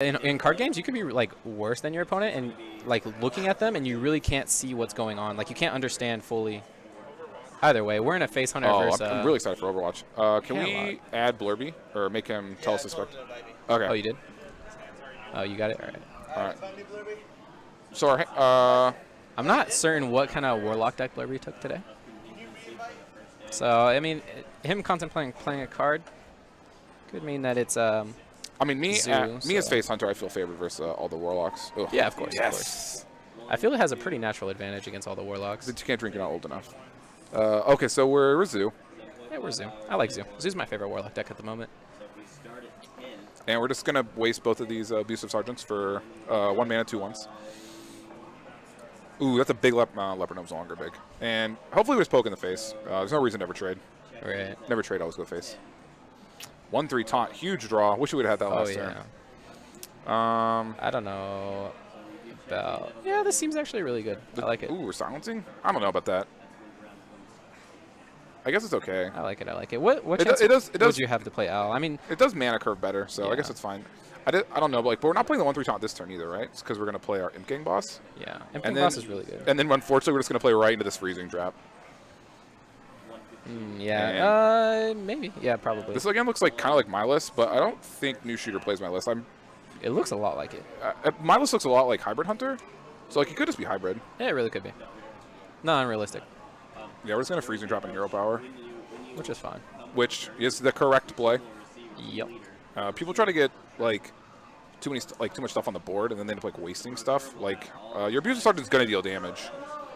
In card games, you could be like worse than your opponent and like looking at them, and you really can't see what's going on. Like you can't understand fully. Either way, we're in a face hunter versus. I'm really excited for Overwatch. Can we add Blirby or make him tell us to suspect? Okay. Oh, you did. Oh, you got it. All right. All right. So I'm not certain what kind of Warlock deck Blirby took today. So I mean, him contemplating playing a card could mean that it's I mean, me Zoo, as face hunter, I feel favored versus all the Warlocks. Ugh. Yeah, of course. Yes. Of course. I feel it has a pretty natural advantage against all the Warlocks. You can't drink it not old enough. Okay, so we're Zoo. Yeah, we're Zoo. I like Zoo. Zoo's my favorite Warlock deck at the moment. And we're just going to waste both of these Abusive Sergeants for 1 mana, 2/1s. Ooh, that's a big Leopard Gnome's no longer big. And hopefully we just poke in the face. There's no reason to never trade. Right. Never trade, always go face. 1/3 taunt, huge draw. Wish we would have had that last turn. I don't know about. Yeah, this seems actually really good. I like it. Ooh, we're silencing? I don't know about that. I guess it's okay. I like it. I like it. What chance would you have to play Owl? I mean, it does mana curve better, so yeah. I guess it's fine. I don't know, but we're not playing the 1/3 taunt this turn either, right? It's because we're gonna play our Imp Gang boss. Yeah, Imp Gang boss is really good. And then unfortunately, we're just gonna play right into this freezing trap. Yeah, maybe. Yeah, probably. This again looks like kind of like my list, but I don't think New Shooter plays my list. It looks a lot like it. My list looks a lot like Hybrid Hunter, so like it could just be hybrid. Yeah, it really could be. Not unrealistic. Yeah, we're just gonna freezing trap in hero power, which is fine. Which is the correct play. Yep. People try to get like too much stuff on the board, and then they end up like wasting stuff. Like your Abusive Sergeant's gonna deal damage.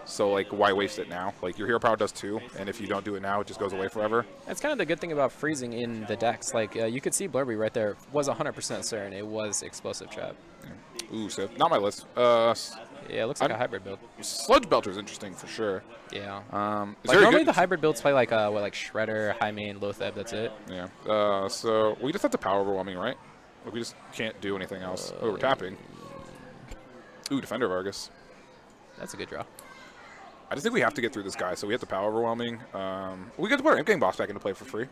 So, like, why waste it now? Like, your hero power does too, and if you don't do it now, it just goes away forever. That's kind of the good thing about freezing in the decks. Like, you could see Blirby right there was 100% certain it was Explosive Trap. Yeah. Ooh, so not my list. Yeah, it looks like a hybrid build. Sludge Belcher's interesting for sure. Yeah. Like normally the hybrid builds play like like Shredder, High Main, Loatheb, that's it. Yeah. So we just have to power overwhelming, right? Like, we just can't do anything else. Oh, we're tapping. Ooh, Defender of Argus. That's a good draw. I just think we have to get through this guy, so we have to power overwhelming. We get to put our Imp Gang boss back into play for free.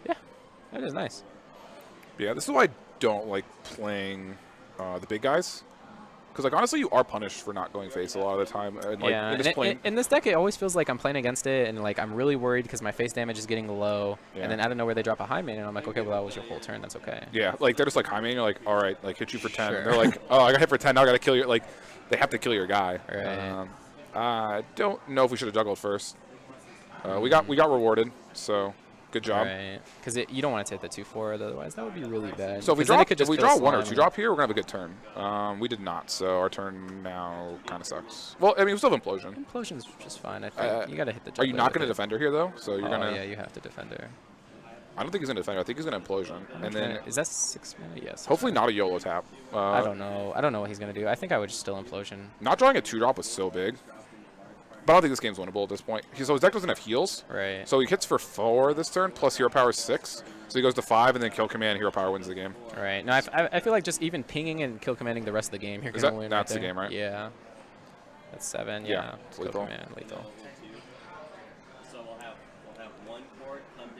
Yeah, that is nice. But yeah, this is why I don't like playing the big guys. Because, like, honestly, you are punished for not going face a lot of the time. And, like, yeah, in this deck, it always feels like I'm playing against it, and, like, I'm really worried because my face damage is getting low. Yeah. And then out of nowhere, they drop a High Main, and I'm like, okay, well, that was your whole turn. That's okay. Yeah, like, they're just like, High Main, you're like, all right, like, hit you for 10. Sure. And they're like, oh, I got hit for 10, now I got to kill your, like, they have to kill your guy. Right. I don't know if we should have juggled first. We got rewarded, so good job. Right, because you don't want to take the 2/4, otherwise that would be really bad. So if we draw 1 or 2 drop here, we're gonna have a good turn. We did not, so our turn now kind of sucks. Well, I mean, we still have Implosion. Implosion's just fine. I think you gotta hit the. Are you not gonna Defender here though? So you're gonna. Yeah, you have to Defender. I don't think he's gonna Defender. I think he's gonna Implosion, and then. Is that 6 mana? Yes. Hopefully not a YOLO tap. I don't know. I don't know what he's gonna do. I think I would just still Implosion. Not drawing a 2-drop was so big. But I don't think this game's winnable at this point. So his deck doesn't have heals. Right. So he hits for 4 this turn, plus hero power is 6. So he goes to 5, and then kill command, hero power wins the game. Right. No, I feel like just even pinging and kill commanding the rest of the game, you're going to win. That's the game, right? Yeah. That's 7. Yeah. Kill lethal. Command, lethal.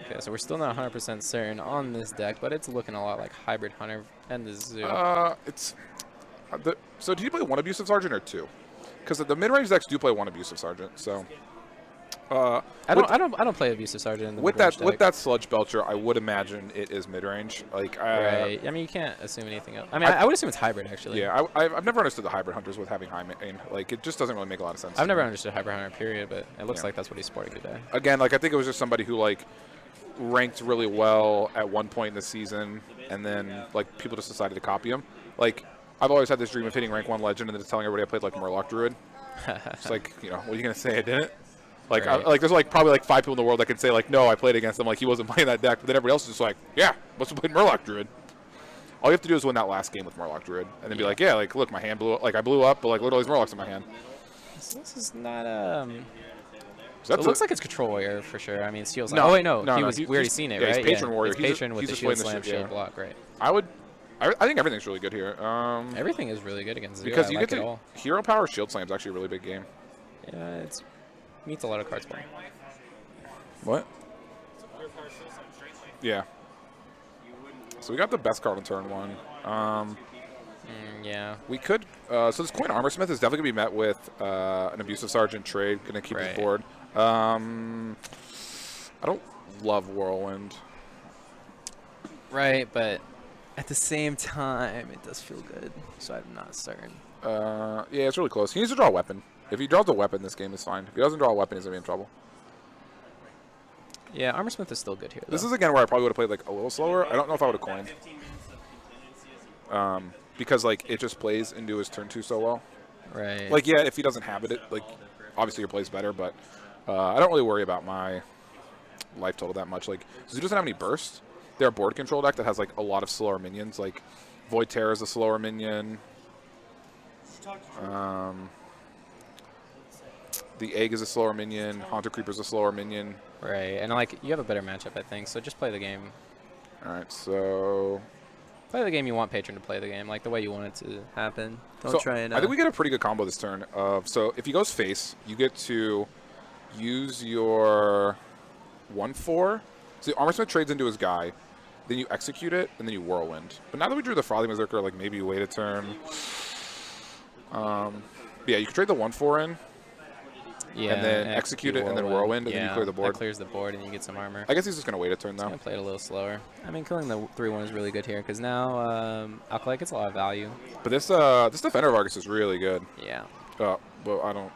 Okay, so we're still not 100% certain on this deck, but it's looking a lot like Hybrid Hunter and the Zoo. So do you play 1 Abusive Sergeant or 2? Because the mid-range decks do play 1 Abusive Sergeant, so. I don't play Abusive Sergeant in the mid-range deck. With that Sludge Belcher, I would imagine it is mid-range. Like, right. I mean, you can't assume anything else. I mean, I would assume it's hybrid actually. Yeah, I've never understood the Hybrid Hunters with having High Main. Like, it just doesn't really make a lot of sense. I've never understood Hybrid Hunter period, but it looks like that's what he's sporting today. Again, like I think it was just somebody who like ranked really well at one point in the season, and then like people just decided to copy him. Like. I've always had this dream of hitting rank 1 legend and then just telling everybody I played like Murloc Druid. It's like, you know, what are you gonna say? I didn't. Like, right. There's like probably like 5 people in the world that can say like, no, I played against him. Like he wasn't playing that deck, but then everybody else is just like, yeah, must have played Murloc Druid. All you have to do is win that last game with Murloc Druid, and then be like, yeah, like look, my hand blew up. Like I blew up, but like look at all these Murlocs in my hand. So this is not So it looks like it's Control Warrior for sure. I mean, Steel's like, oh wait, no, we already seen it, right? He's Patron Warrior. He's Patron with the Shield Slam, Shield Block, right? I think everything's really good here. Everything is really good against Zoo. Because you get to hero power Shield Slam is actually a really big game. Yeah, it meets a lot of cards playing. What? Yeah. So we got the best card on turn 1. Yeah. We could. So this Coin Armor Smith is definitely going to be met with an Abusive Sergeant trade. Going to keep his board. I don't love Whirlwind. Right, but at the same time, it does feel good. So I'm not certain. Yeah, it's really close. He needs to draw a weapon. If he draws a weapon, this game is fine. If he doesn't draw a weapon, he's going to be in trouble. Yeah, Armor Smith is still good here, though. This is, again, where I probably would have played, like, a little slower. I don't know if I would have coined. Because, like, it just plays into his turn 2 so well. Right. Like, yeah, if he doesn't have it, like, obviously your play's better, but I don't really worry about my life total that much. Like, so he doesn't have any bursts. They're a board control deck that has, like, a lot of slower minions. Like, Void Terror is a slower minion. The Egg is a slower minion. Haunter Creeper is a slower minion. Right, and, like, you have a better matchup, I think, so just play the game. All right, so... Play the game you want Patron to play the game, like the way you want it to happen. Don't try and... I think we get a pretty good combo this turn. So if he goes face, you get to use your 1/4. So the Armor Smith trades into his guy. Then you execute it, and then you Whirlwind. But now that we drew the Frothy Berserker, like maybe you wait a turn. Yeah, you can trade the 1/4 in. Yeah, and then execute it, and then Whirlwind, and then you clear the board. That clears the board, and you get some armor. I guess he's just going to wait a turn, though. He's going to play it a little slower. I mean, killing the 3/1 is really good here, because now Alkali gets a lot of value. But this Defender of Argus is really good. Yeah. But I don't...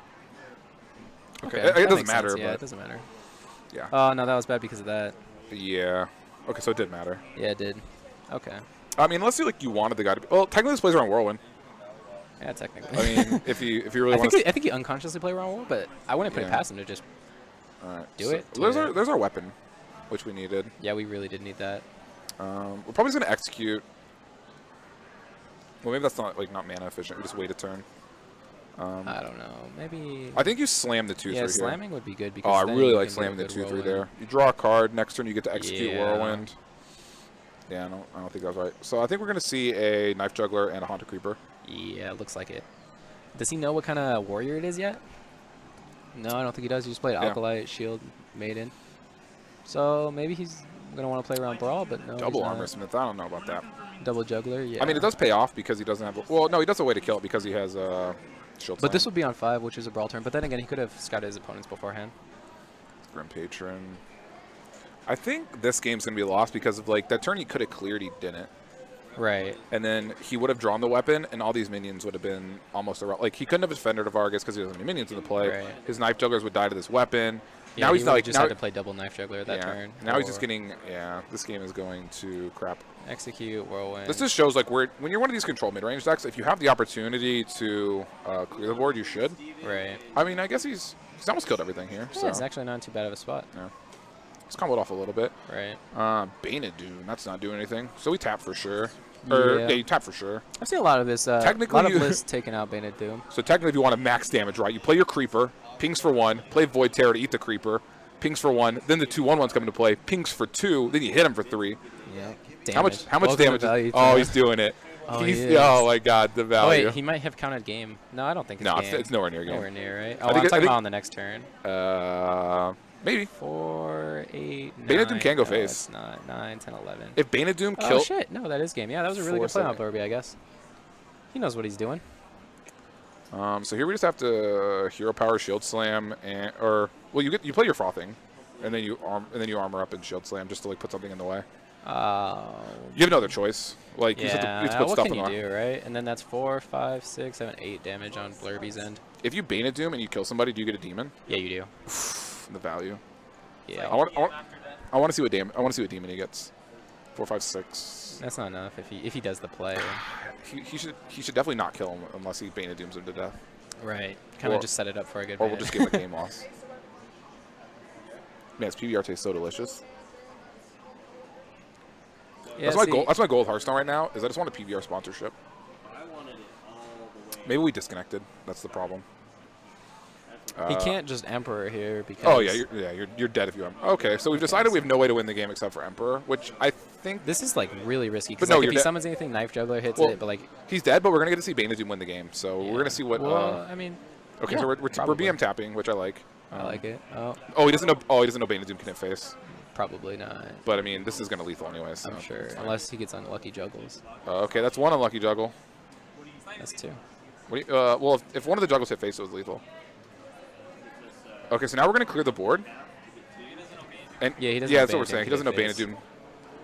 Okay, it doesn't matter. Yeah, but it doesn't matter. Yeah. Oh, no, that was bad because of that. Yeah. Okay, so it did matter. Yeah, it did. Okay. I mean, unless you wanted the guy to be... Well, technically this plays around Whirlwind. Yeah, technically. I mean, if you really want to... I think he unconsciously played around Whirlwind, but I wouldn't put it past him to just do it. There's our weapon, which we needed. Yeah, we really did need that. We're probably just going to execute. Well, maybe that's not mana efficient. We just wait a turn. I don't know. Maybe... I think you slam the 2/3 yeah, here. slamming would be good. Because I really like slamming the 2/3 there. You draw a card. Next turn, you get to execute Whirlwind. Yeah, I don't think that was right. So I think we're going to see a Knife Juggler and a Haunted Creeper. Yeah, it looks like it. Does he know what kind of warrior it is yet? No, I don't think he does. He just played Alkali, Shield, Maiden. So maybe he's going to want to play around Brawl, but no. Double Armor Smith. I don't know about that. Double Juggler, yeah. I mean, it does pay off because he doesn't have... Well, no, he does a way to kill it because he has Shield. But this would be on 5, which is a Brawl turn. But then again, he could have scouted his opponents beforehand. Grim Patron. I think this game's going to be lost because of, like, that turn he could have cleared, he didn't. Right. And then he would have drawn the weapon, and all these minions would have been almost irrelevant. Like, he couldn't have defended of Argus because he doesn't have any minions in the play. Right. His Knife Jugglers would die to this weapon. Yeah, now he's not, just had to play double Knife Juggler that turn. Now he's just getting... Yeah, this game is going to crap. Execute, Whirlwind. This just shows, like, when you're one of these control mid-range decks, if you have the opportunity to clear the board, you should. Right. I mean, I guess he's almost killed everything here. Yeah, so. it's actually not too bad of a spot. Yeah. He's comboed off a little bit. Right. Bane of Doom, that's not doing anything. So we tap for sure. Yeah, you tap for sure. I've seen a lot of this. Technically, a lot of lists taking out Bane of Doom. So technically, if you want to max damage, right, you play your Creeper, pings for 1, play Void Terror to eat the Creeper, pings for 1, then the 2/1/1s come into play, pings for 2, then you hit him for 3. Yeah. How much damage? Oh, he's doing it. Oh my God, the value. Oh, wait, he might have counted game. No, I don't think it's game. No, it's nowhere near game. Nowhere near, right? Oh, I'm talking about on the next turn. Maybe. 4, 8, 9. Bane of Doom can go face. It's not. 9, 10, 11. If Bane of Doom kills... Oh, shit. No, that is game. Yeah, that was a really good play on Blirby, I guess. He knows what he's doing. So here we just have to Hero Power, Shield Slam, well, you play your Frothing, and then you armor up and Shield Slam just to like put something in the way. You have no other choice. Like you have to put stuff in what can you do, right? And then that's 4, 5, 6, 7, 8 damage on Blurby's end. If you Bane of Doom and you kill somebody, do you get a demon? Yeah, you do. The value. Yeah. I want to see what demon he gets. 4, 5, 6. That's not enough if he does the play. He should definitely not kill him unless he Bane of Dooms him to death. Right. Kind of just set it up for a good. Or we'll just give him a game loss. Man, this PBR tastes so delicious. Yeah, that's my goal with Hearthstone right now. Is I just want a PBR sponsorship. Maybe we disconnected. That's the problem. He can't just Emperor here because... Oh, yeah, you're dead if you Emperor. Okay, so we've decided we have no way to win the game except for Emperor, which I think... This is, like, really risky. Because like, if he summons anything, Knife Juggler hits it, but, like... He's dead, but we're going to get to see Bane of Doom win the game, so we're going to see what... Well, I mean... Okay, so we're BM tapping, which I like. I like it. Oh, he doesn't know Bane of Doom can hit face. Probably not. But I mean, this is going to lethal anyway. So I'm sure, unless he gets unlucky juggles. Okay, that's one unlucky juggle. That's 2. What do you, well, if one of the juggles hit face, it was lethal. Okay, so now we're going to clear the board. And yeah, he doesn't. Yeah, that's what we're saying. He doesn't know Bane of Doom.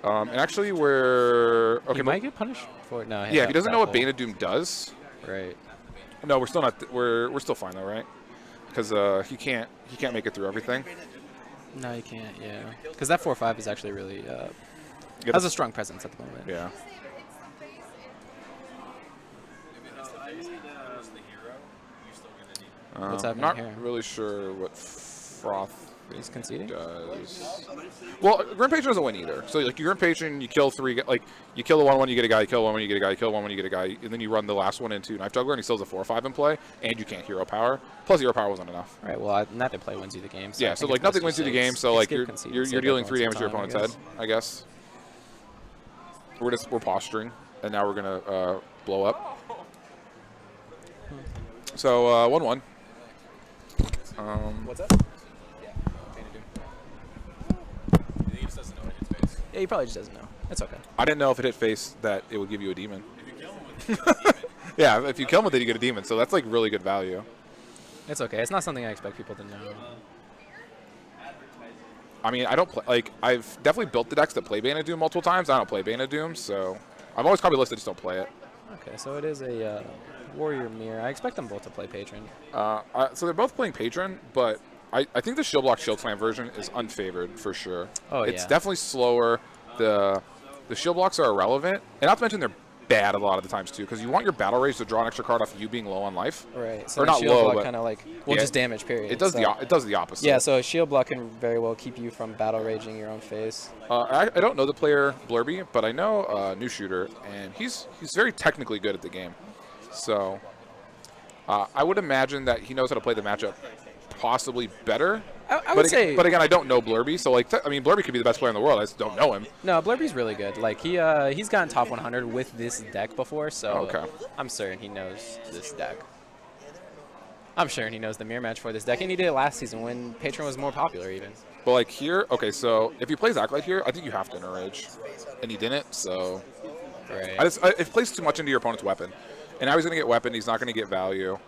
And actually, okay, he might get punished for it. No. Yeah, if he doesn't know what Bane of Doom does. Right. No, we're still not. We're still fine though, right? Because he can't make it through everything. No, you can't. Yeah, because that 4/5 is actually really has a strong presence at the moment. Yeah. What's happening I'm not here? really sure what Froth He's conceding. does. Well, Grim Patron doesn't win either. So like, your Grim Patron, you kill 3. Like you kill the 1/1, you get a guy. You kill 1/1, you get a guy. You kill 1/1, you get a guy. And then you run the last one into Knife Juggler, and he still has a 4/5 in play, and you can't hero power. Plus, hero power wasn't enough. Right. Well, nothing play wins you the game. So Yeah. So like nothing wins you the game. So like you're dealing 3 damage to your opponent's head, I guess. We're posturing, and now we're gonna blow up. So 1/1. What's up? Yeah, he probably just doesn't know. It's okay. I didn't know if it hit face that it would give you a demon. Yeah, if you kill him with it, you get a demon. So that's like really good value. It's okay. It's not something I expect people to know. I mean, I don't play. Like, I've definitely built the decks that play Bane of Doom multiple times. I don't play Bane of Doom, so I've always copy listed, just don't play it. Okay, so it is a Warrior Mirror. I expect them both to play Patron. So they're both playing Patron, but I think the Shield Block Shield Slam version is unfavored for sure. Oh, It's yeah. definitely slower. The Shield Blocks are irrelevant, and not to mention they're bad a lot of the times too, because you want your Battle Rage to draw an extra card off you being low on life. Right. So Or not Shield low, Block but kind of like will just damage. Period. It does so. it does the opposite. Yeah. So a Shield Block can very well keep you from Battle Raging your own face. I don't know the player Blirby, but I know New Shooter, and he's very technically good at the game. So I would imagine that he knows how to play the matchup possibly better. I would say. But again, I don't know Blirby, so like, I mean, Blirby could be the best player in the world. I just don't know him. No, Blirby's really good. Like he's gotten top 100 with this deck before, so Okay. I'm certain he knows this deck. I'm sure he knows the mirror match for this deck, and he did it last season when Patron was more popular even. But like here, okay, so if he plays Acolyte here, I think you have to Enrage, and he didn't. So Right. it plays too much into your opponent's weapon, and now he's gonna get weapon. He's not gonna get value.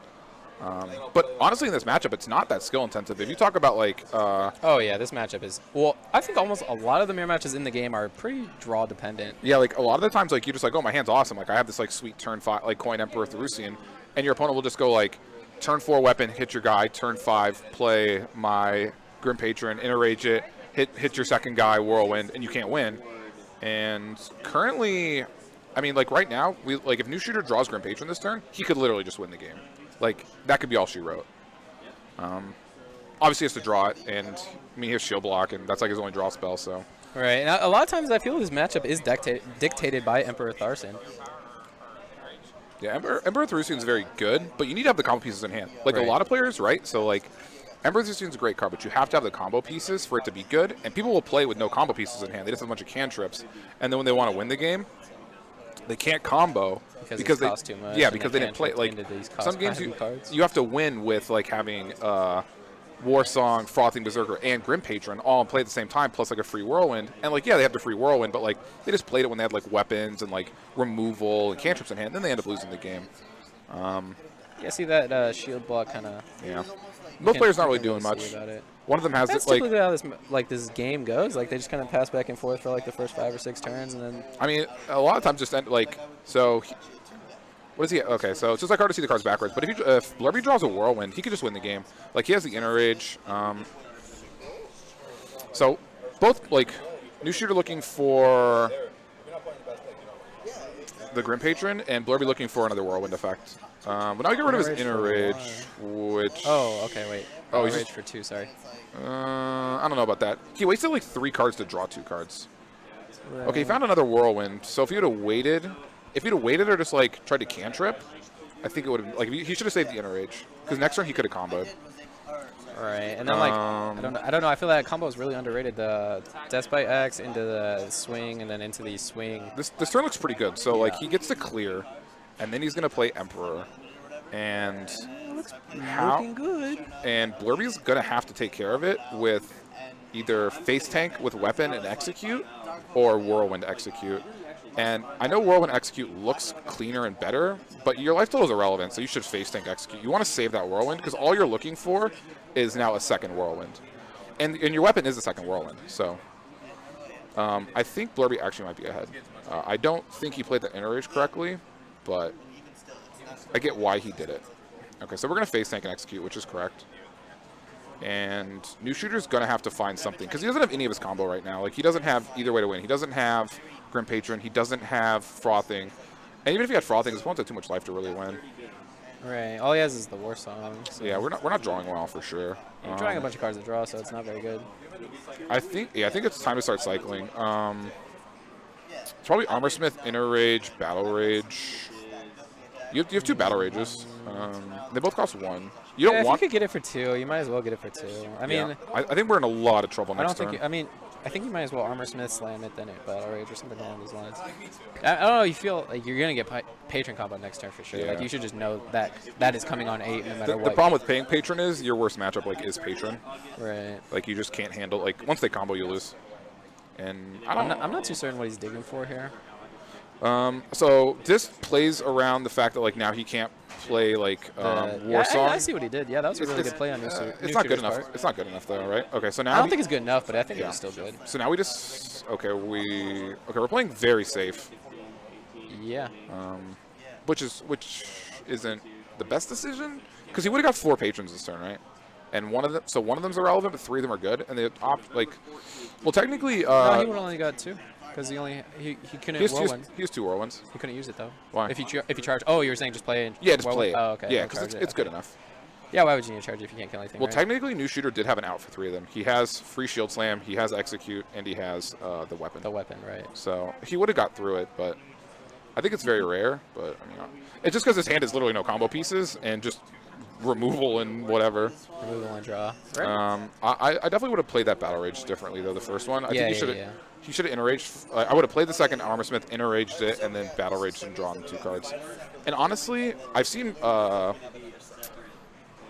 But honestly, in this matchup, it's not that skill intensive. If you talk about like, Oh yeah, this matchup is well. I think almost a lot of the mirror matches in the game are pretty draw dependent. yeah, like a lot of the times, like you're just like, oh, my hand's awesome. Like I have this like sweet turn 5, like Coin Emperor Therusian, and your opponent will just go like, turn 4 weapon, hit your guy, turn 5, play my Grim Patron, Enrage it, hit your second guy, Whirlwind, and you can't win. And currently, I mean, like right now, if New Shooter draws Grim Patron this turn, he could literally just win the game. Like, that could be all she wrote. Obviously, he has to draw it, and I mean, he has Shield Block, and that's like his only draw spell, so. Right. And a lot of times I feel this matchup is dictated by Emperor Tharsin. Yeah, Emperor Therusian is very good, but you need to have the combo pieces in hand. Like, Right. a lot of players, right? So, like, Emperor Therusian is a great card, but you have to have the combo pieces for it to be good, and people will play with no combo pieces in hand. They just have a bunch of cantrips, and then when they want to win the game, they can't combo Because it costs too much. Yeah, and because they didn't play like some games. You have to win with like having Warsong, Frothing Berserker, and Grim Patron all in play at the same time, plus like a free Whirlwind. And like, yeah, they have the free Whirlwind, but like they just played it when they had like weapons and like removal and cantrips in hand. And then they end up losing the game. Yeah, see that Shield Block kind of. Yeah, most players not really doing much. About it. One of them has That's this, like. typically how this game goes. Like they just kind of pass back and forth for like the first 5 or 6 turns, and then. I mean, a lot of times just end like so. What is he? Okay, so it's just like hard to see the cards backwards. But if Blirby draws a Whirlwind, he could just win the game. Like he has the Enrage. So both like New Shooter looking for the Grim Patron and Blirby looking for another Whirlwind effect. But now we get rid of his Enrage, which. Oh, okay, wait. Oh, he's Rage just, for 2. Sorry. I don't know about that. He wasted like 3 cards to draw 2 cards. Right. Okay, he found another Whirlwind. So if he would have waited. If he'd have waited or just like tried to cantrip, I think it would have like he should have saved the Enrage because next turn he could have comboed. Right, and then like I don't know. I feel that combo is really underrated. The Despite X into the swing and then into the swing. This turn looks pretty good. So like he gets to clear, and then he's gonna play Emperor, and Looking good. And Blirby's gonna have to take care of it with either face tank with weapon and execute, or whirlwind execute. And I know whirlwind execute looks cleaner and better, but your life total is irrelevant, so you should face tank execute. You want to save that whirlwind because all you're looking for is now a second whirlwind, and your weapon is a second whirlwind. So I think Blirby actually might be ahead. I don't think he played the inner rage correctly, but I get why he did it. Okay, so we're gonna face tank and execute, which is correct. And New Shooter's gonna have to find something because he doesn't have any of his combo right now. Like he doesn't have either way to win. He doesn't have Grim Patron. He doesn't have Frothing. And even if he had Frothing, his opponent had too much life to really win. Right. All he has is the War Song. So. Yeah, we're not drawing well for sure. You're drawing a bunch of cards to draw, so it's not very good. I think it's time to start cycling. It's probably Armor Smith, Inner Rage, Battle Rage. You have 2 Battle Rages. They both cost 1. You don't want. If you could get it for 2, you might as well get it for 2. I mean, yeah. I think we're in a lot of trouble next turn. I think you might as well Armor Smith, slam it, then it Battle Rage or something along those lines. I don't know. You feel like you're gonna get Patron combo next turn for sure. Yeah. Like you should just know that is coming on 8 no matter what. The problem with paying Patron is your worst matchup is Patron. Right. Like you just can't handle. Like once they combo, you lose. And I'm not too certain what he's digging for here. So this plays around the fact that like now he can't play like War Song. I see what he did. Yeah, that was a really good play on It's not good enough. It's not good enough though, right? Okay, so now I don't think it's good enough, but I think it was still good. So now we just we're playing very safe. Yeah. Which isn't the best decision because he would have got 4 patrons this turn, right? And one of them's irrelevant, but 3 of them are good, and they opt like. Well, technically. No, he would only got 2. Because he couldn't whirlwind. He has 2 whirlwinds. He couldn't use it though. Why? If you charge. Oh, you were saying just play it. Yeah, just play it. Oh, okay. Yeah, because it's good enough. Yeah, why would you need to charge it if you can't kill anything? Well, right? technically, New Shooter did have an out for 3 of them. He has free shield slam, he has execute, and he has the weapon. The weapon, right? So he would have got through it, but I think it's very rare. But I mean, it's just because his hand is literally no combo pieces and just removal and whatever. Removal and draw. Right. I definitely would have played that Battle Rage differently though. The first one, I think he should have. Yeah. He should have inner-raged. I would have played the second Armor Smith, inner-raged it, and then Battle Raged and drawn 2 cards. And honestly, I've seen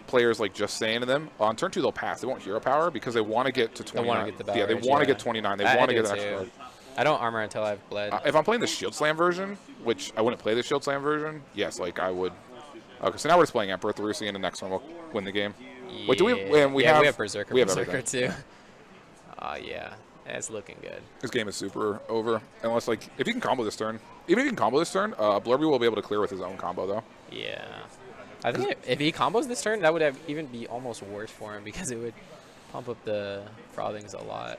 players like just saying to them, on turn 2 they'll pass. They won't hero power because they want to get to 29. They want to get the Battle They want to get 29. They want to get the next card. I don't armor until I've bled. If I'm playing the Shield Slam version, which I wouldn't play the Shield Slam version, yes, like I would. Okay, so now we're just playing Emperor Tharusi, and the next one will win the game. Yeah. Wait, do we? We have Berserker. We have Berserker everything. too. Oh yeah. It's looking good. This game is super over. Unless, like, if he can combo this turn. Even if he can combo this turn, Blirby will be able to clear with his own combo, though. Yeah. I think if he combos this turn, that would even be almost worse for him because it would pump up the Frothings a lot.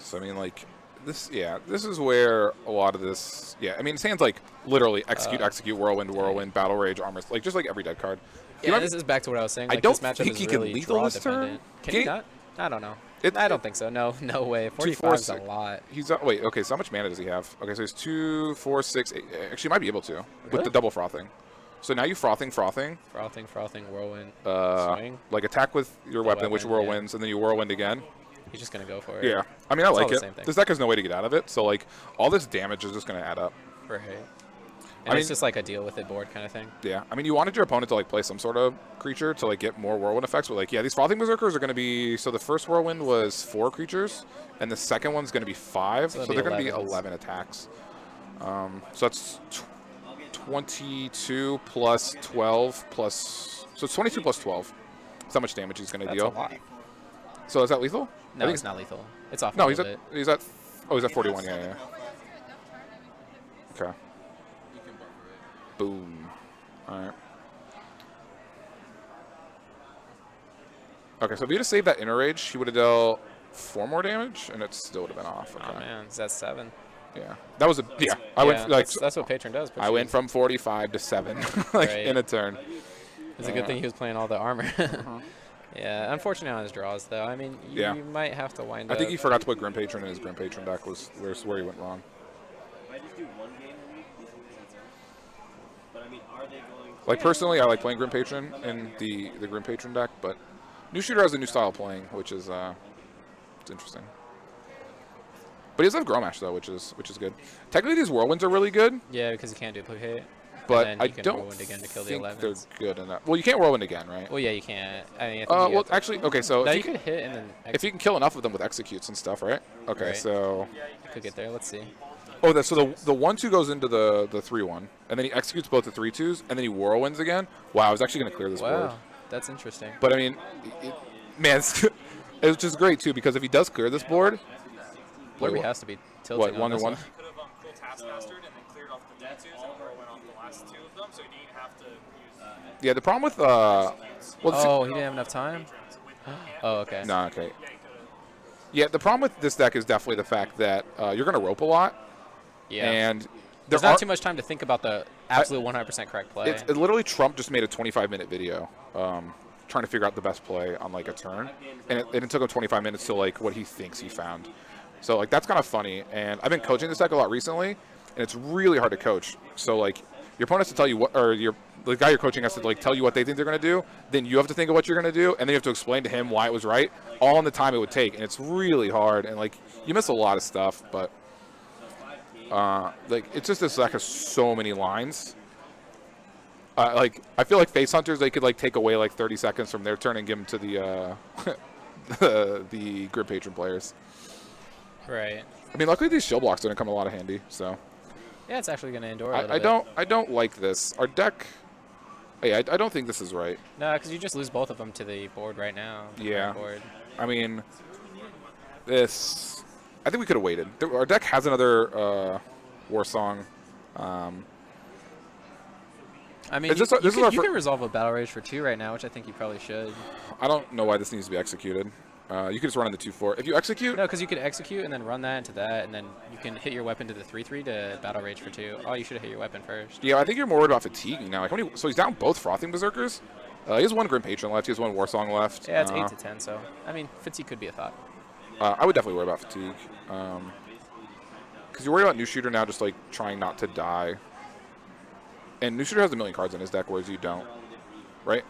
So, I mean, like, this is where a lot of this, I mean, his hand's, like, literally execute, whirlwind, battle rage, armor, like, just like every dead card. Yeah, this is back to what I was saying. Like, I don't this matchup think is he really can lethal this dependent. turn. Can he not? I don't know. I don't think so. No way. 45 is a lot. He's wait. Okay, so how much mana does he have? Okay, so he's 2, 4, 6. 8. Actually, he might be able to with the double frothing. So now you frothing, whirlwind, swing. Like attack with your weapon, which whirlwinds, and then you whirlwind again. He's just gonna go for it. Yeah, I mean I like it. This deck has no way to get out of it, so like all this damage is just gonna add up. Right. And it's just like a deal with it board kind of thing. Yeah, I mean you wanted your opponent to like play some sort of creature to like get more whirlwind effects, but like these frothing berserkers are gonna be. So the first whirlwind was 4 creatures, and the second one's gonna be 5. So they're gonna be 11 attacks. So that's 22 plus 12 plus. So it's 22 plus 12. That's how much damage he's gonna deal. That's a lot. So is that lethal? No, it's not lethal. It's off. No, he's at 41. Yeah. Okay. Boom. All right. Okay, so if he had saved that inner rage, he would have dealt 4 more damage, and it still would have been off. Okay. Oh man, is that 7? Yeah, that was I went like that's what Patron does. I went from 45 to 7, like in a turn. It's a good thing he was playing all the armor. Yeah, unfortunately on his draws though. I mean, you might have to wind up. I think he forgot to put Grim Patron in his Grim Patron deck. Was where he went wrong. Like personally, I like playing Grim Patron in the Grim Patron deck, but New Shooter has a new style of playing, which is it's interesting. But he does have Grommash though, which is good. Technically, these whirlwinds are really good. Yeah, because he can't duplicate. but and then I you can don't whirlwind again to kill the think 11s. they're good enough. Well, you can't whirlwind again, right? Well, yeah, you can't. I mean, I think Well, actually, okay, so no, if you could hit and then if you can kill enough of them with executes and stuff, right? Okay, Right. so you could get there. Let's see. oh, so the 1-2 goes into the 3-1, and then he executes both the 3-2s, and then he whirlwinds again. Wow, I was actually going to clear this board. Wow, that's interesting. But I mean, man, it's just great too because if he does clear this board, Blirby has to be tilting what, on this 1-1? He could have full taskmastered and then cleared off the D2s and whirlwind off the last 2 of them, so he didn't have to use. Yeah, the problem with Oh, he didn't have enough time. Oh, okay. no, okay. Yeah, the problem with this deck is definitely the fact that you're going to rope a lot, Yeah. and There's not too much time to think about the absolute 100% correct play. It literally Trump just made a 25-minute video trying to figure out the best play on like a turn, and it took him 25 minutes to like what he thinks he found. So like that's kind of funny. And I've been coaching this deck a lot recently, and it's really hard to coach. So like your opponent has to tell you what, or the guy you're coaching has to like tell you what they think they're going to do. Then you have to think of what you're going to do, and then you have to explain to him why it was right, all in the time it would take. And it's really hard, and like you miss a lot of stuff, but. Like it's just this deck has so many lines. Like I feel like face hunters they could like take away like 30 seconds from their turn and give them to the the grid patron players. Right. I mean, luckily these shield blocks are gonna come a lot of handy. So Yeah, it's actually going to endure a little bit. I don't like this. Our deck. Yeah, I don't think this is right. No, because you just lose both of them to the board right now. Yeah. Board. I mean, this. I think we could have waited. Our deck has another war song. I mean, Is you this could resolve a battle rage for 2 right now, which I think you probably should. I don't know why this needs to be executed. You could just run into 2-4. If you execute, No, because you could execute and then run that into that, and then you can hit your weapon to the 3/3 to battle rage for 2. Oh, you should have hit your weapon first. yeah, I think you're more worried about fatiguing now. Like, so he's down both Frothing Berserkers. He has 1 Grim Patron left. He has 1 War Song left. Yeah, it's 8 to 10, so I mean, fatigue could be a thought. I would definitely worry about fatigue. Because you're worried about New Shooter now just, like, trying not to die. And New Shooter has a million cards in his deck, whereas you don't. Right?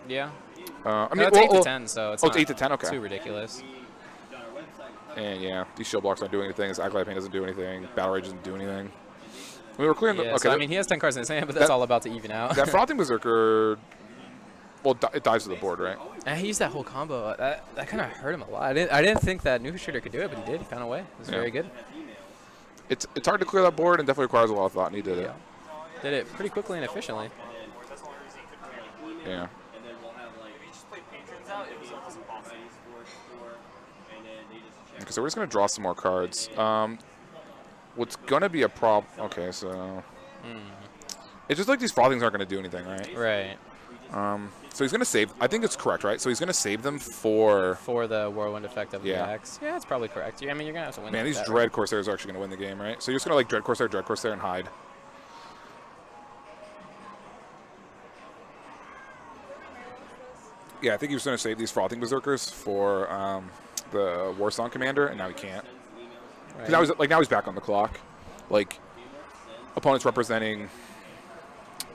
Yeah. I mean, No, it's 8 to 10, so it's oh, not it's 8 to 10? Okay. too ridiculous. And, yeah, these shield blocks aren't doing anything. This Acolyte Pain doesn't do anything. Battle Rage doesn't do anything. I mean, we're clearing the... Yeah, Okay, so, I mean, he has 10 cards in his hand, but that's all about to even out. that Frothing Berserker... Well, it dies to the board, right? And he used that whole combo. That kind of hurt him a lot. I didn't think that New Shooter could do it, but he did. He found a way. It was very good. It's hard to clear that board and definitely requires a lot of thought, and he did it. Did it pretty quickly and efficiently. Yeah. Okay, so we're just going to draw some more cards. What's going to be a problem... Okay, so... It's just like these Frothings aren't going to do anything, right? Right. So he's going to save... I think it's correct, right? So he's going to save them for... For the Whirlwind effect of the Yeah. axe. Yeah, it's probably correct. I mean, you're going to have to win. Man, these that, Dread Corsairs are actually going to win the game, right? So you're just going to like Dread Corsair, and hide. Yeah, I think he was going to save these Frothing Berserkers for the War Song Commander, and now he can't. Right. Now he's back on the clock. Like, opponent's representing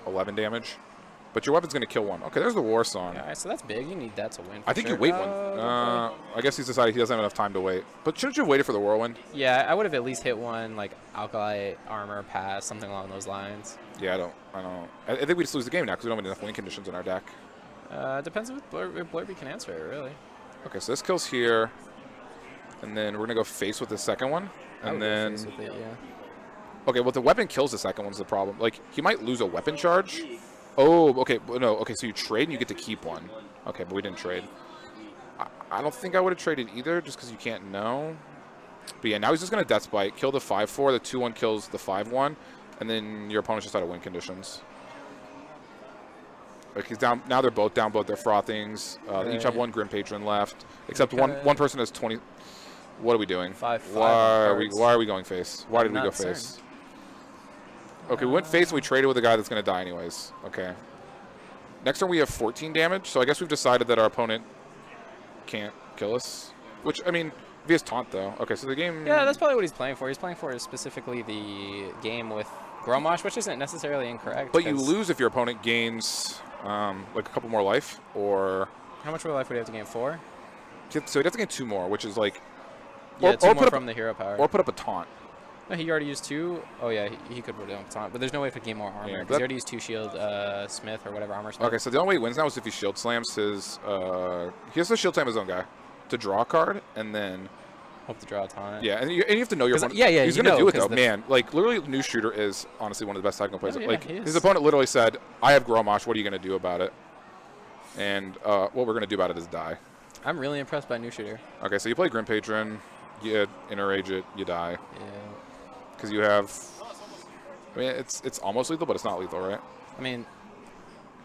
11 damage, but your weapon's going to kill 1. Okay, there's the War Song. Yeah, all right, so that's big. You need that to win. I think you wait 1. I guess he's decided he doesn't have enough time to wait. But shouldn't you have waited for the Whirlwind? Yeah, I would have at least hit 1, like, Alkali, Armor, Pass, something along those lines. Yeah, I don't. I think we just lose the game now because we don't have enough win conditions in our deck. Depends if Blirby can answer it, really. Okay, so this kills here, and then we're going to go face with the second one. And then... Face with it, yeah. Okay, well, the weapon kills the second one's the problem. Like, he might lose a weapon charge. Oh, okay. No, okay, so you trade and you get to keep 1. Okay, but we didn't trade. I don't think I would have traded either just because you can't know. But yeah, now he's just going to Death Bite, kill the 5-4. The 2-1 kills the 5-1. And then your opponent's just out of win conditions. Like he's down. Now they're both down, both their Frothings. They each have 1 Grim Patron left. Except one person has 20. What are we doing? 5-5. Why are we going face? Why did we go face? Okay, we went face and we traded with a guy that's going to die anyways. Okay. Next turn we have 14 damage, so I guess we've decided that our opponent can't kill us. Which, I mean, if he has taunt, though. Okay, so the game... Yeah, that's probably what he's playing for. He's playing for specifically the game with Gromosh, which isn't necessarily incorrect. But you lose if your opponent gains, like, a couple more life, or... How much more life would he have to gain? 4? So he'd have to gain 2 more, which is, like... Yeah, 2 more from the hero power. Or put up a taunt. No, he already used 2. Oh, yeah, he could put it on taunt. But there's no way to gain more armor. Yeah, Because he already used 2 shield Smith or whatever armor Smith. Okay, so the only way he wins now is if he shield slams his... he has to shield slam his own guy to draw a card, and then... Hope to draw a taunt. Yeah, and you have to know your opponent. Yeah, yeah, he's going to do it, though. Man, like, literally, New Shooter is honestly one of the best technical players. Oh, yeah, like, his opponent literally said, I have Gromosh, what are you going to do about it? And what we're going to do about it is die. I'm really impressed by New Shooter. Okay, so you play Grim Patron, you Interage it, you die. Yeah. Because you have... I mean, it's almost lethal, but it's not lethal, right? I mean,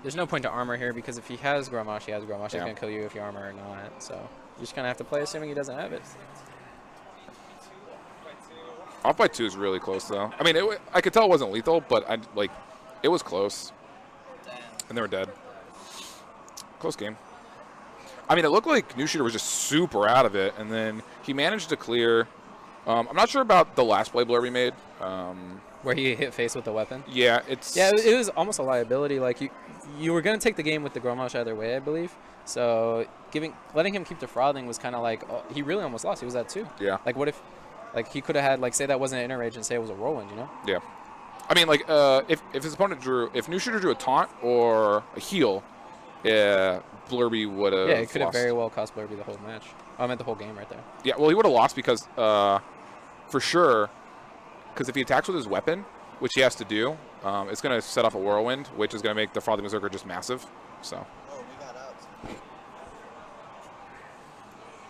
there's no point to armor here because if he has Gromosh, he has Gromosh. He's Yeah. going to kill you if you armor or not. So you just kind of have to play assuming he doesn't have it. Off by 2 is really close, though. I mean, I could tell it wasn't lethal, but it was close. And they were dead. Close game. I mean, it looked like New Shooter was just super out of it, and then he managed to clear. I'm not sure about the last play Blirby made. Where he hit face with the weapon? Yeah, it was almost a liability. Like, you were going to take the game with the Gromosh either way, I believe. So letting him keep defrauding was kind of like, he really almost lost. He was at 2. Yeah. Like, what if... Like, he could have had, like, say that wasn't an Interage and say it was a whirlwind, you know? Yeah. I mean, like, if his opponent if New Shooter drew a taunt or a heal, Blirby would have Yeah, it could have lost. very well cost Blirby the whole match. I meant the whole game right there. Yeah, well, he would have lost because, for sure, because if he attacks with his weapon, which he has to do, it's going to set off a whirlwind, which is going to make the Frothy Berserker just massive. So.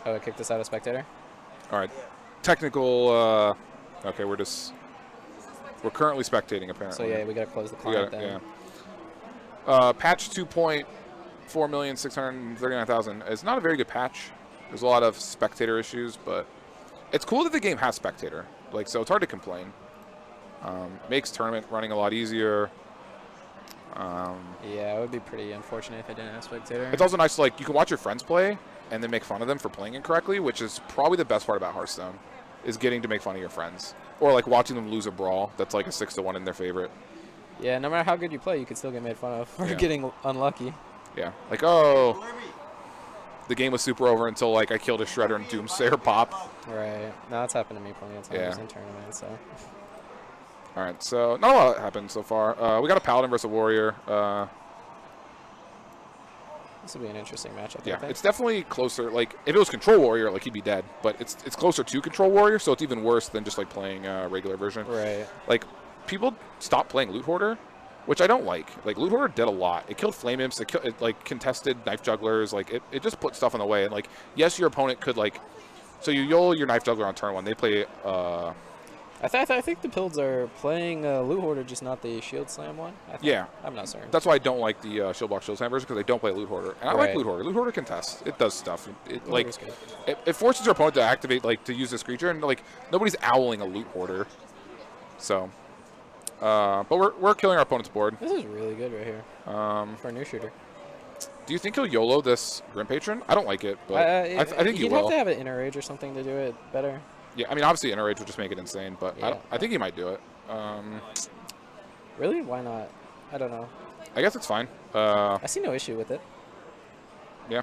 Oh, it kicked us out of Spectator? All right. Technical, okay, we're currently spectating, apparently. So, yeah, we got to close the client then. Yeah. Patch 2.4,639,000 is not a very good patch. There's a lot of spectator issues, but it's cool that the game has spectator. Like, so it's hard to complain. Makes tournament running a lot easier. Yeah, it would be pretty unfortunate if it didn't have Spectator. It's also nice, like, you can watch your friends play and then make fun of them for playing incorrectly, which is probably the best part about Hearthstone, is getting to make fun of your friends. Or, like, watching them lose a brawl that's, like, a 6-1 in their favorite. Yeah, no matter how good you play, you could still get made fun of for getting unlucky. Yeah. Like, oh, the game was super over until, like, I killed a Shredder and Doomsayer pop. Right. No, that's happened to me plenty of times in tournaments, so... All right, so not a lot happened so far. We got a Paladin versus a Warrior. This will be an interesting matchup. Yeah, it's definitely closer. Like, if it was Control Warrior, like, he'd be dead. But it's closer to Control Warrior, so it's even worse than just, like, playing a regular version. Right. Like, people stopped playing Loot Hoarder, which I don't like. Like, Loot Hoarder did a lot. It killed Flame Imps. It like, contested Knife Jugglers. Like, it just put stuff in the way. And, like, yes, your opponent could, like... So you YOLO your Knife Juggler on turn 1. They play... I think the Pilds are playing Loot Hoarder, just not the Shield Slam one. Yeah. I'm not certain. That's why I don't like the Shield Block Shield Slam version, because I don't play Loot Hoarder. And I like Loot Hoarder. Loot Hoarder contests. It does stuff. It forces your opponent to activate, like, to use this creature, and, like, nobody's owling a Loot Hoarder. So, but we're killing our opponent's board. This is really good right here for a New Shooter. Do you think he'll YOLO this Grim Patron? I don't like it, but I think he will. You'd have to have an Interage or something to do it better. Yeah, I mean, obviously Interage would just make it insane, but Yeah. I think he might do it. Really? Why not? I don't know. I guess it's fine. I see no issue with it. Yeah.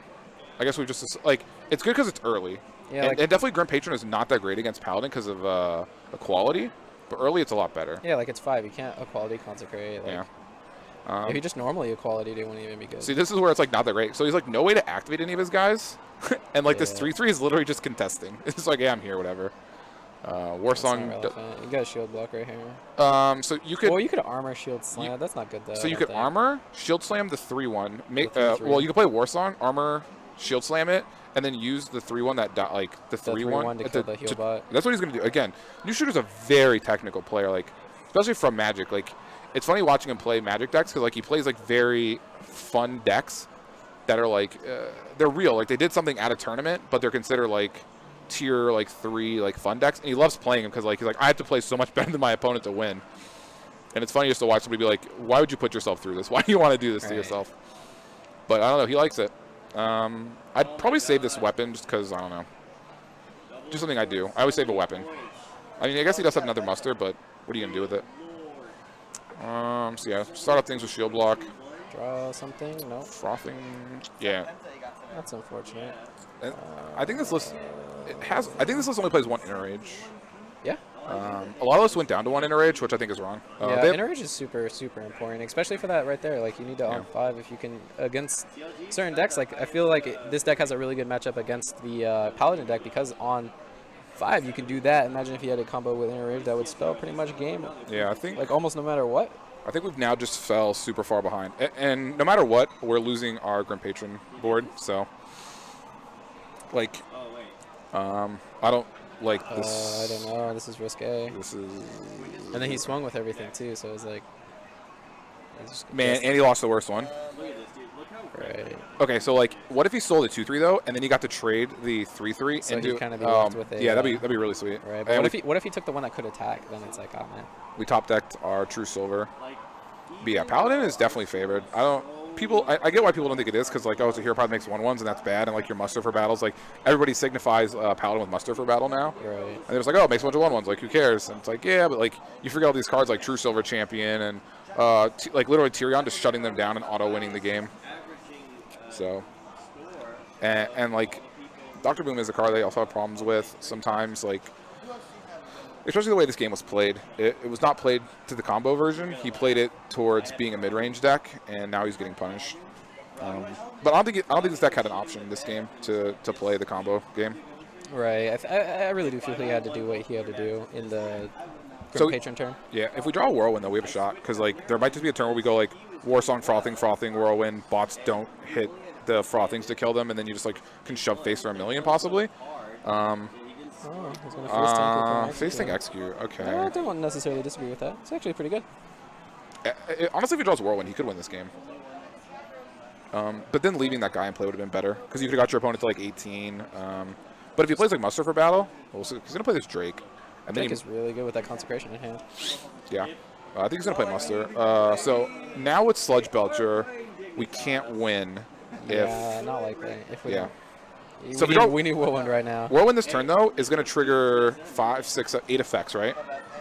I guess we just, like, it's good because it's early. Yeah, and definitely Grim Patron is not that great against Paladin because of equality, but early it's a lot better. Yeah, like, it's 5. You can't equality consecrate. Like, Yeah. if you just normally equality, it wouldn't even be good. See, this is where it's, like, not that great. So he's, like, no way to activate any of his guys. And, like, this 3/3 is literally just contesting. It's like, yeah, I'm here, whatever. Warsong. You got a shield block right here. So you could. Well, you could armor shield slam. That's not good though. So you could armor, shield slam the 3/1. Make. The 3/3. Well, you could play Warsong, armor, shield slam it, and then use the 3/1 that like the 3/1 to kill the heal bot. That's what he's gonna do. Again, New Shooter's a very technical player, like especially from Magic. Like, it's funny watching him play Magic decks because, like, he plays, like, very fun decks that are, like, they're real. Like, they did something at a tournament, but they're considered, like, tier, like, 3, like, fun decks. And he loves playing them because, like, he's like, I have to play so much better than my opponent to win. And it's funny just to watch somebody be like, why would you put yourself through this? Why do you want to do this to yourself? But I don't know. He likes it. I'd probably save this weapon just because, I don't know. Just something I do. I always save a weapon. I mean, I guess he does have another muster, but what are you going to do with it? So, yeah, start up things with shield block. Draw something? No. Frothing. Yeah. That's unfortunate. And I think this list, I think this list only plays one Interage. Yeah. A lot of us went down to 1 inner rage, which I think is wrong. Yeah, inner rage is super, super important, especially for that right there. Like, you need to on 5 if you can, against certain decks. Like, I feel like this deck has a really good matchup against the Paladin deck, because on 5 you can do that. Imagine if you had a combo with inner rage that would spell pretty much game. Yeah, I think. Like, almost no matter what. I think we've now just fell super far behind. And no matter what, we're losing our Grim Patron board, so. Like, I don't like this. I don't know. This is risque. This is. And then he swung with everything too, so it's like. Man, and he lost the worst one. Right. Okay, so like, what if he stole the 2-3 though, and then you got to trade the 3-3 So and he do? kind of left with it. Yeah, that'd be really sweet. Right. But what if he took the one that could attack? Then it's like, oh man. We top decked our True Silver. But yeah, Paladin is definitely favored. I get why people don't think it is, because like, oh, it's a hero pod makes 1/1s and that's bad, and like your muster for battles, like everybody signifies Paladin with muster for battle now. Right. And they're just like, oh, it makes a bunch of 1/1s, like who cares? And it's like, yeah, but like you forget all these cards like True Silver Champion and like literally Tyrion just shutting them down and auto winning the game. So, and like Dr. Boom is a card they also have problems with sometimes, like. Especially the way this game was played. It was not played to the combo version. He played it towards being a mid-range deck, and now he's getting punished. But I don't think this deck had an option in this game to play the combo game. Right. I really do feel he had to do what he had to do in the Patron turn. Yeah. If we draw a Whirlwind, though, we have a shot, because like there might just be a turn where we go like Warsong, Frothing, Whirlwind. Bots don't hit the Frothings to kill them, and then you just like can shove face for a million possibly. Oh, he's going to face tank execute. Okay. I don't necessarily disagree with that. It's actually pretty good. Honestly, if he draws Whirlwind, he could win this game. But then leaving that guy in play would have been better, because you could have got your opponent to like 18. But if he plays like Muster for battle, he's going to play this Drake. And Drake is really good with that Consecration in hand. Yeah. I think he's going to play Muster. So now with Sludge Belcher, we can't win Yeah, not likely. If we don't. So we need Whirlwind right now. Whirlwind this turn, though, is going to trigger 5, 6, 8 effects, right?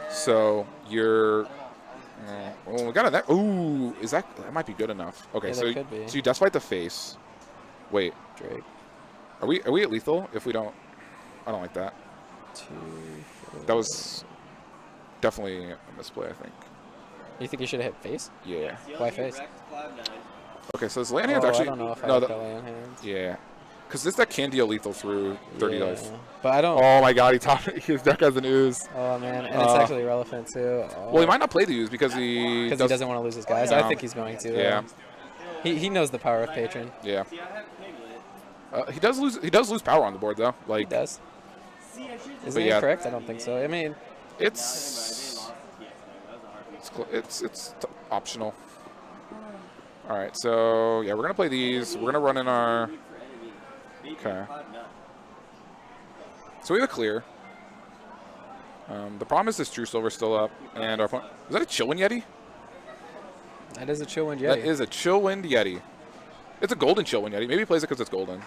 So you're... well, we got that. Ooh, that might be good enough. Okay, Yeah, so you Death Fight the face. Wait. Drake. Are we at lethal if we don't... I don't like that. 2, 4. That was definitely a misplay, I think. You think you should have hit face? Yeah. Why face? Okay, so his land hand's actually... I don't know if I like the land hands. Yeah. Because this deck can deal lethal through 30 dice. But I don't... Oh my god, his deck has an ooze. Oh man, and it's actually relevant too. Oh. Well, he might not play the ooze because he doesn't want to lose his guys. I think he's going to. Yeah. He knows the power of Patron. Yeah. He does lose power on the board though. Like he does. Is he incorrect? I don't think so. I mean, it's optional. All right, so yeah, we're gonna play these. We're gonna run in our. Okay. So we have a clear. The problem is this True Silver's still up, and our opponent... Is that a Chillwind Yeti? That is a Chillwind Yeti. That is a Chillwind Yeti. It's a golden Chillwind Yeti. Maybe he plays it because it's golden.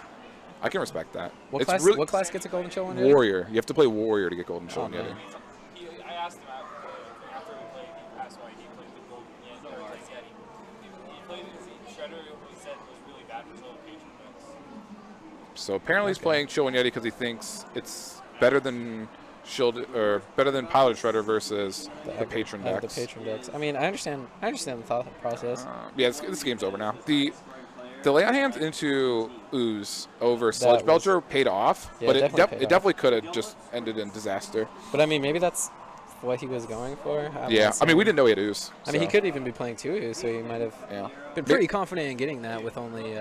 I can respect that. What class gets a golden Chillwind Yeti? Warrior. You have to play Warrior to get golden Chillwind Yeti. I asked him after we played, he asked why he played the golden Yeti. He played the Shredder, he said it was really bad for his Patron decks. So apparently he's playing Chillwind Yeti because he thinks it's better than Pilot Shredder versus the Patron decks. The Patron decks. I mean, I understand the thought process. Yeah, this game's over now. The layout hands into Ooze over Sludge Belcher paid off, but it definitely could have just ended in disaster. But I mean, maybe that's what he was going for. Yeah, I mean, we didn't know he had Ooze. I mean, he could even be playing 2 Ooze, so he might have been pretty confident in getting that with only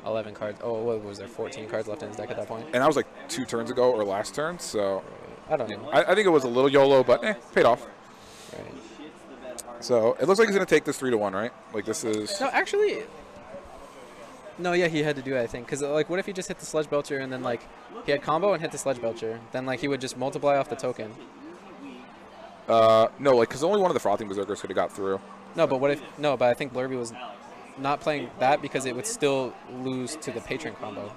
11 cards. Oh, what was there? 14 cards left in his deck at that point. And that was like 2 turns ago or last turn, so I don't know. I think it was a little YOLO, but paid off. Right. So it looks like he's gonna take this 3-1, right? Like this is. No, actually. No, yeah, he had to do it, I think. Because, like, what if he just hit the Sludge Belcher and then, like, he had combo and hit the Sludge Belcher? Then, like, he would just multiply off the token. No, like, because only one of the Frothing Berserkers could have got through. No, but what if... No, but I think Blirby was not playing that because it would still lose to the Patron combo.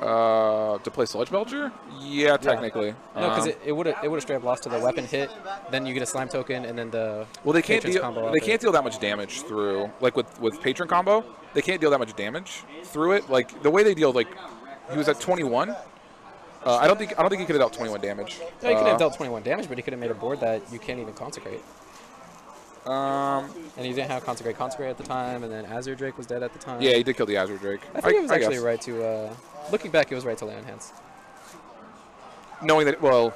To play Sludge Belcher? Yeah, technically. No, because it would have straight up lost to the weapon hit. Then you get a slime token, and then the they can't deal that much damage through with Patron combo. They can't deal that much damage through it. Like the way they deal, like he was at 21, I don't think he could have dealt 21 damage. No, he could have dealt 21 damage, but he could have made a board that you can't even consecrate. And he didn't have consecrate at the time, and then Azure Drake was dead at the time. Yeah, he did kill the Azure Drake. I think it was actually guess. right to. Looking back, it was right to land hands. Knowing that, well,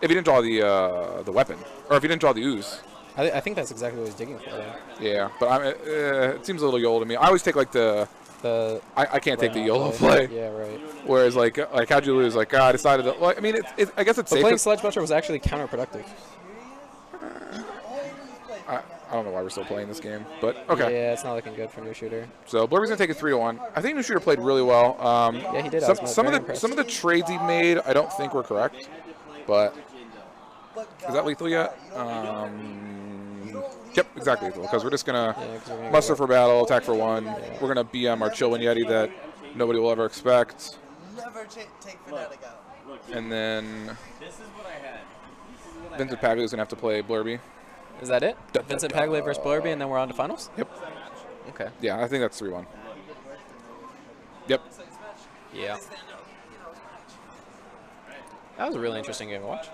if he didn't draw the weapon, or if he didn't draw the ooze. I think that's exactly what he's digging for. Yeah, but it seems a little YOLO to me. I always take like I can't take the YOLO play. Yeah, right. Whereas like how'd you lose? Like I decided to. Like, I mean, I guess it's But safe. playing Sledge Butcher was actually counterproductive. I don't know why we're still playing this game, but okay. Yeah, it's not looking good for New Shooter. So Blirby's gonna take it 3-1. I think New Shooter played really well. Yeah, he did. Some of the trades he made, I don't think were correct, but is that lethal yet? Yep, exactly lethal. Because we're just gonna muster for battle, attack for 1. Yeah. We're gonna BM our Chillwind Yeti that nobody will ever expect. Never take Fnatic out. And then Vincent Paglia's gonna have to play Blirby. Is that it? Vincent Paglia versus Blirby, and then we're on to finals? Yep. Okay. Yeah, I think that's 3-1. Yep. Yeah. That was a really interesting game to watch.